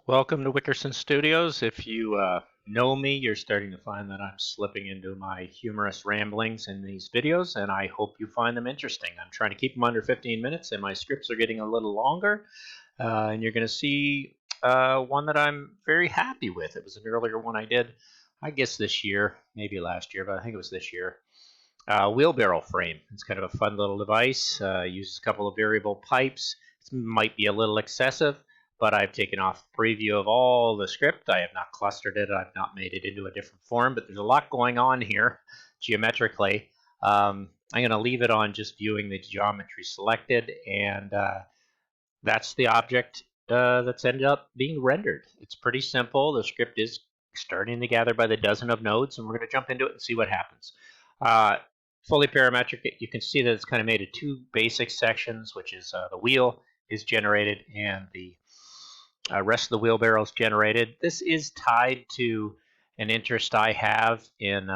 Welcome to Wickerson Studios. If you know me, you're starting to find that I'm slipping into my humorous ramblings in these videos, and I hope you find them interesting. I'm trying to keep them under 15 minutes, and my scripts are getting a little longer, and you're going to see one that I'm very happy with. It was an earlier one I did, I guess this year, maybe last year, but I think it was this year. Wheelbarrow frame. It's kind of a fun little device. Uses a couple of variable pipes. It might be a little excessive, but I've taken off the preview of all the script. I have not clustered it. I've not made it into a different form, but there's a lot going on here geometrically. I'm going to leave it on just viewing the geometry selected, and that's the object that's ended up being rendered. It's pretty simple. The script is starting to gather by the dozen of nodes, and we're going to jump into it and see what happens. Fully parametric, you can see that it's kind of made of two basic sections, which is the wheel is generated and the rest of the wheelbarrow is generated. This is tied to an interest I have in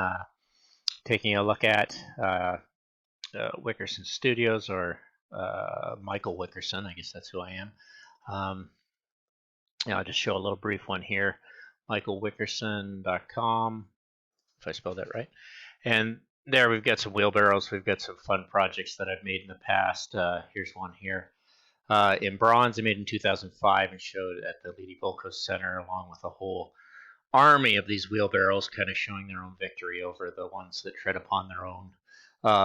taking a look at Wickerson Studios, or Michael Wickerson. I guess that's who I am. I'll just show a little brief one here. michaelwickerson.com, if I spelled that right. And there we've got some wheelbarrows. We've got some fun projects that I've made in the past. Here's one here. In bronze, I made in 2005 and showed at the Lady Volco Center, along with a whole army of these wheelbarrows, kind of showing their own victory over the ones that tread upon their own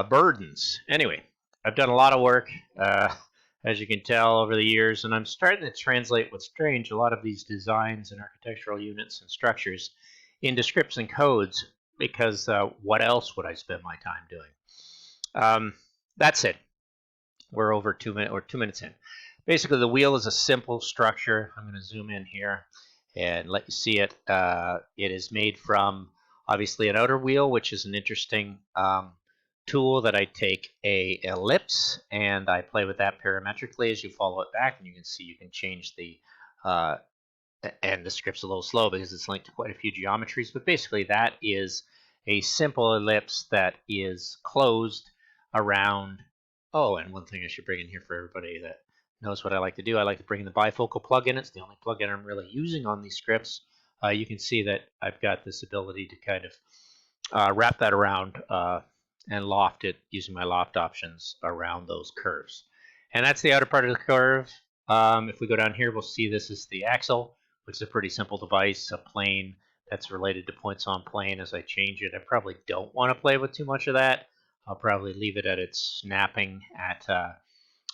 burdens. Anyway, I've done a lot of work, as you can tell, over the years, and I'm starting to translate what's strange, a lot of these designs and architectural units and structures into scripts and codes, because what else would I spend my time doing? That's it. We're over 2 minutes, or 2 minutes in. Basically, the wheel is a simple structure. I'm going to zoom in here and let you see it. It is made from, obviously, an outer wheel, which is an interesting tool that I take a ellipse and I play with that parametrically as you follow it back, and you can see you can change the and the script's a little slow because it's linked to quite a few geometries, but basically that is a simple ellipse that is closed around. Oh, and one thing I should bring in here for everybody that knows what I like to do, I like to bring in the bifocal plugin. It's the only plugin I'm really using on these scripts. You can see that I've got this ability to kind of wrap that around and loft it using my loft options around those curves. And that's the outer part of the curve. If we go down here, we'll see this is the axle, which is a pretty simple device, a plane that's related to points on plane. As I change it, I probably don't want to play with too much of that. I'll probably leave it at its snapping at,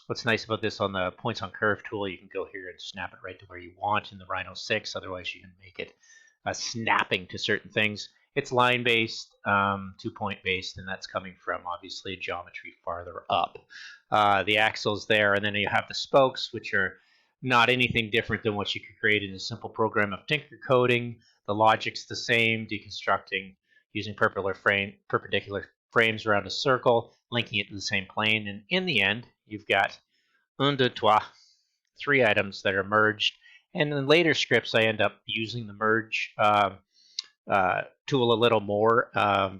what's nice about this on the points on curve tool, you can go here and snap it right to where you want in the Rhino 6. Otherwise, you can make it snapping to certain things. It's line-based, 2-point based, and that's coming from, obviously, geometry farther up. The axle's there, and then you have the spokes, which are not anything different than what you could create in a simple program of tinker coding. The logic's the same, deconstructing using perpendicular frames around a circle, linking it to the same plane, and in the end, you've got un, deux, trois, 3 items that are merged. And in later scripts, I end up using the merge tool a little more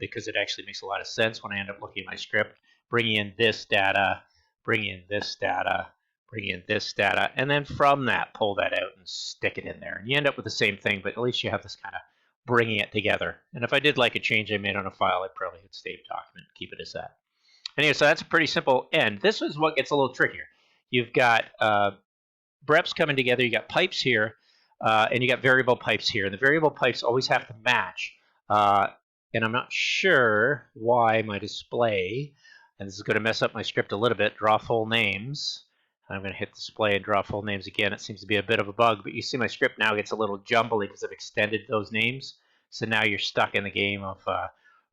because it actually makes a lot of sense when I end up looking at my script, bringing in this data, bringing in this data, bring in this data, and then from that, pull that out and stick it in there. And you end up with the same thing, but at least you have this kind of bringing it together. And if I did like a change I made on a file, I probably hit save document and keep it as that. Anyway, so that's a pretty simple end. This is what gets a little trickier. You've got breps coming together, you got pipes here, and you got variable pipes here. And the variable pipes always have to match. And I'm not sure why my display, and this is going to mess up my script a little bit, draw full names. I'm going to hit display and draw full names again. It seems to be a bit of a bug, but you see my script now gets a little jumbly because I've extended those names. So now you're stuck in the game of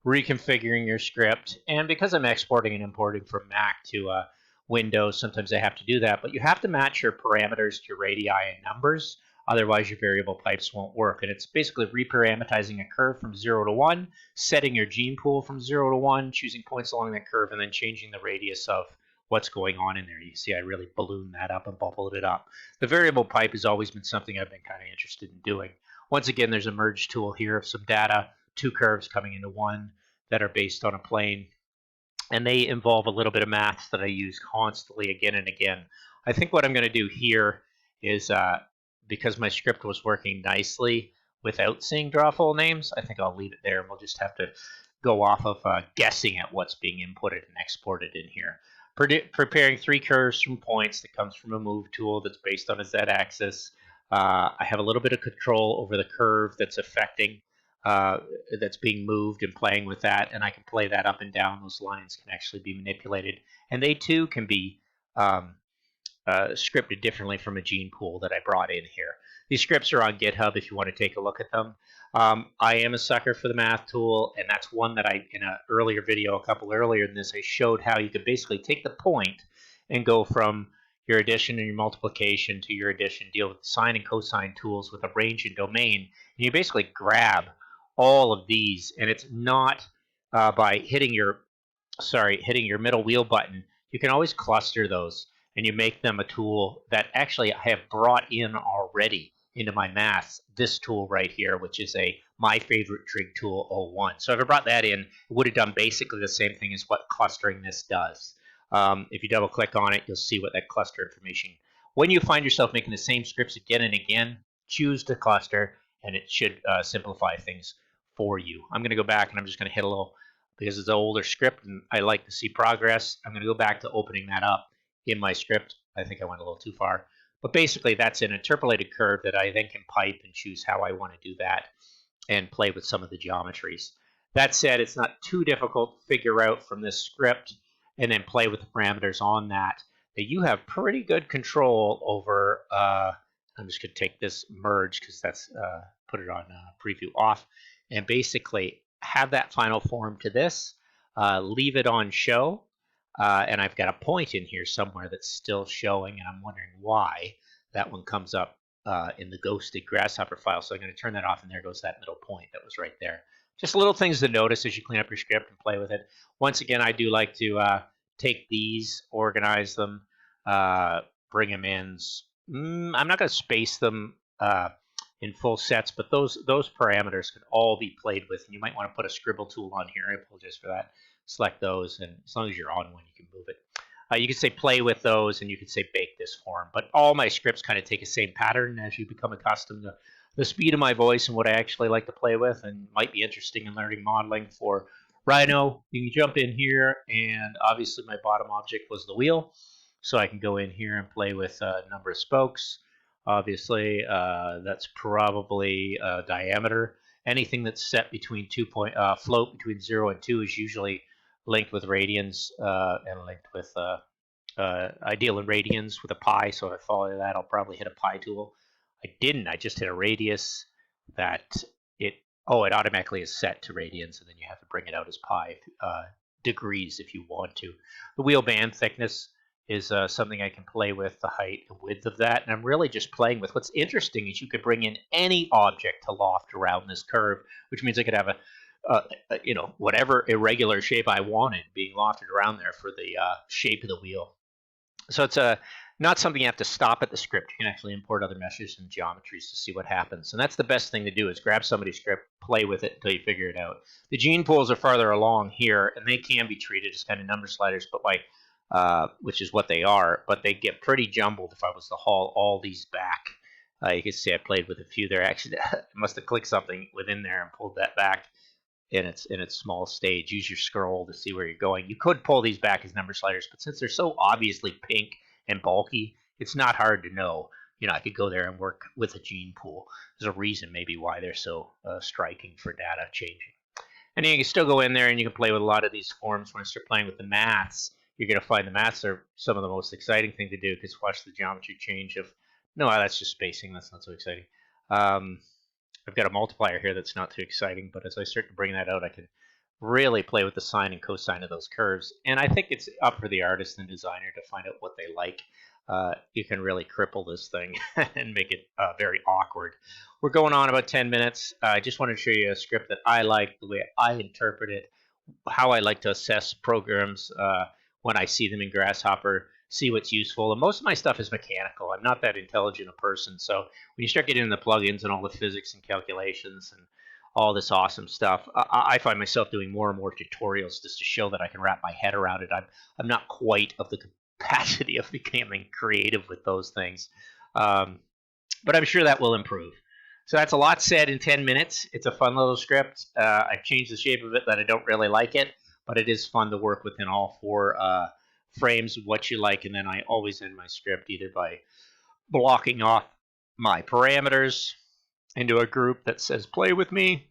reconfiguring your script. And because I'm exporting and importing from Mac to Windows, sometimes I have to do that. But you have to match your parameters to your radii and numbers. Otherwise, your variable pipes won't work. And it's basically reparameterizing a curve from 0 to 1, setting your gene pool from 0 to 1, choosing points along that curve, and then changing the radius of what's going on in there. You see I really ballooned that up and bubbled it up. The variable pipe has always been something I've been kind of interested in doing. Once again, there's a merge tool here of some data, 2 curves coming into one that are based on a plane. And they involve a little bit of math that I use constantly again and again. I think what I'm going to do here is because my script was working nicely without seeing drawful names, I think I'll leave it there. We'll just have to go off of guessing at what's being inputted and exported in here. Preparing 3 curves from points that comes from a move tool that's based on a z-axis. I have a little bit of control over the curve that's affecting, that's being moved, and playing with that, and I can play that up and down. Those lines can actually be manipulated, and they too can be scripted differently from a gene pool that I brought in here. These scripts are on GitHub if you want to take a look at them. I am a sucker for the math tool, and that's one that I, in an earlier video, a couple earlier than this, I showed how you could basically take the point and go from your addition and your multiplication to your addition, deal with sine and cosine tools with a range and domain, and you basically grab all of these, and it's not by hitting your middle wheel button. You can always cluster those, and you make them a tool that actually I have brought in already into my maths, this tool right here, which is a my favorite trig tool 01. So if I brought that in, it would have done basically the same thing as what clustering this does. If you double click on it, you'll see what that cluster information. When you find yourself making the same scripts again and again, choose to cluster, and it should simplify things for you. I'm going to go back, and I'm just going to hit a little, because it's an older script and I like to see progress. I'm going to go back to opening that up in my script. I think I went a little too far. But basically, that's an interpolated curve that I then can pipe and choose how I want to do that and play with some of the geometries. That said, it's not too difficult to figure out from this script and then play with the parameters on that you have pretty good control over. I'm just going to take this merge because that's put it on preview off, and basically have that final form to this, leave it on show, and I've got a point in here somewhere that's still showing, and I'm wondering why that one comes up in the ghosted Grasshopper file. So I'm going to turn that off, and there goes that middle point that was right there. Just little things to notice as you clean up your script and play with it. Once again, I do like to take these, organize them, bring them in. I'm not going to space them in full sets, but those parameters can all be played with, and you might want to put a scribble tool on here. I apologize for that. Select those, and as long as you're on one, you can move it. You could say play with those, and you could say bake this form. But all my scripts kind of take the same pattern as you become accustomed to the speed of my voice and what I actually like to play with, and might be interesting in learning modeling for Rhino. You can jump in here, and obviously my bottom object was the wheel, so I can go in here and play with a number of spokes. Obviously, that's probably diameter. Anything that's set between float between 0 and 2 is usually linked with radians and linked with ideal in radians with a pi. So if I follow that, I'll probably hit a pi tool. I didn't. I just hit a radius that it automatically is set to radians, and then you have to bring it out as pi degrees if you want to. The wheel band thickness is something I can play with, the height and width of that, and I'm really just playing with. What's interesting is you could bring in any object to loft around this curve, which means I could have whatever irregular shape I wanted being lofted around there for the shape of the wheel. So it's not something you have to stop at the script. You can actually import other meshes and geometries to see what happens. And that's the best thing to do, is grab somebody's script, play with it until you figure it out. The gene pools are farther along here, and they can be treated as kind of number sliders, but which is what they are, but they get pretty jumbled if I was to haul all these back. You can see I played with a few there. Actually, I must have clicked something within there and pulled that back in its small stage. Use your scroll to see where you're going. You could pull these back as number sliders, but since they're so obviously pink and bulky, it's not hard to know. I could go there and work with a gene pool. There's a reason maybe why they're so striking for data changing. And you can still go in there and you can play with a lot of these forms. When I start playing with the maths, you're going to find the maths are some of the most exciting thing to do, because watch the geometry change of, no, that's just spacing. That's not so exciting. I've got a multiplier here that's not too exciting, but as I start to bring that out, I can really play with the sine and cosine of those curves. And I think it's up for the artist and designer to find out what they like. You can really cripple this thing and make it very awkward. We're going on about 10 minutes. I just want to show you a script that I like, the way I interpret it, how I like to assess programs when I see them in Grasshopper, see what's useful. And most of my stuff is mechanical. I'm not that intelligent a person. So when you start getting into the plugins and all the physics and calculations and all this awesome stuff, I find myself doing more and more tutorials just to show that I can wrap my head around it. I'm not quite of the capacity of becoming creative with those things. but I'm sure that will improve. So that's a lot said in 10 minutes. It's a fun little script. I've changed the shape of it that I don't really like it, but it is fun to work within all four frames, what you like, and then I always end my script either by blocking off my parameters into a group that says play with me,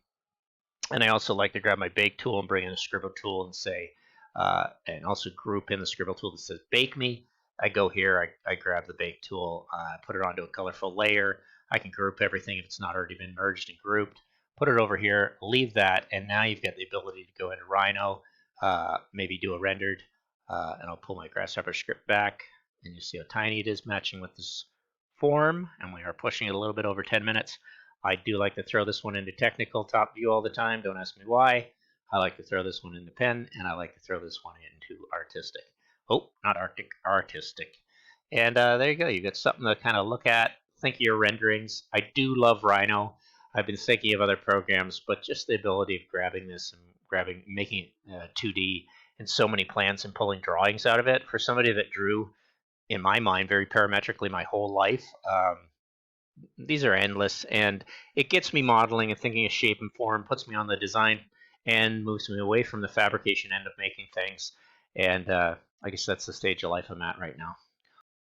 and I also like to grab my bake tool and bring in a scribble tool and say, and also group in the scribble tool that says bake me. I go here, I grab the bake tool, put it onto a colorful layer. I can group everything if it's not already been merged and grouped. Put it over here, leave that, and now you've got the ability to go into Rhino, maybe do a rendered, and I'll pull my Grasshopper script back, and you see how tiny it is matching with this form, and we are pushing it a little bit over 10 minutes. I do like to throw this one into technical top view all the time. Don't ask me why. I like to throw this one into pen, and I like to throw this one into artistic. Oh, not Arctic, artistic. And there you go. You got something to kind of look at. Think of your renderings. I do love Rhino. I've been thinking of other programs, but just the ability of grabbing this and making it 2D in so many plans and pulling drawings out of it for somebody that drew, in my mind, very parametrically my whole life. These are endless, and it gets me modeling and thinking of shape and form, puts me on the design, and moves me away from the fabrication end of making things. And I guess that's the stage of life I'm at right now.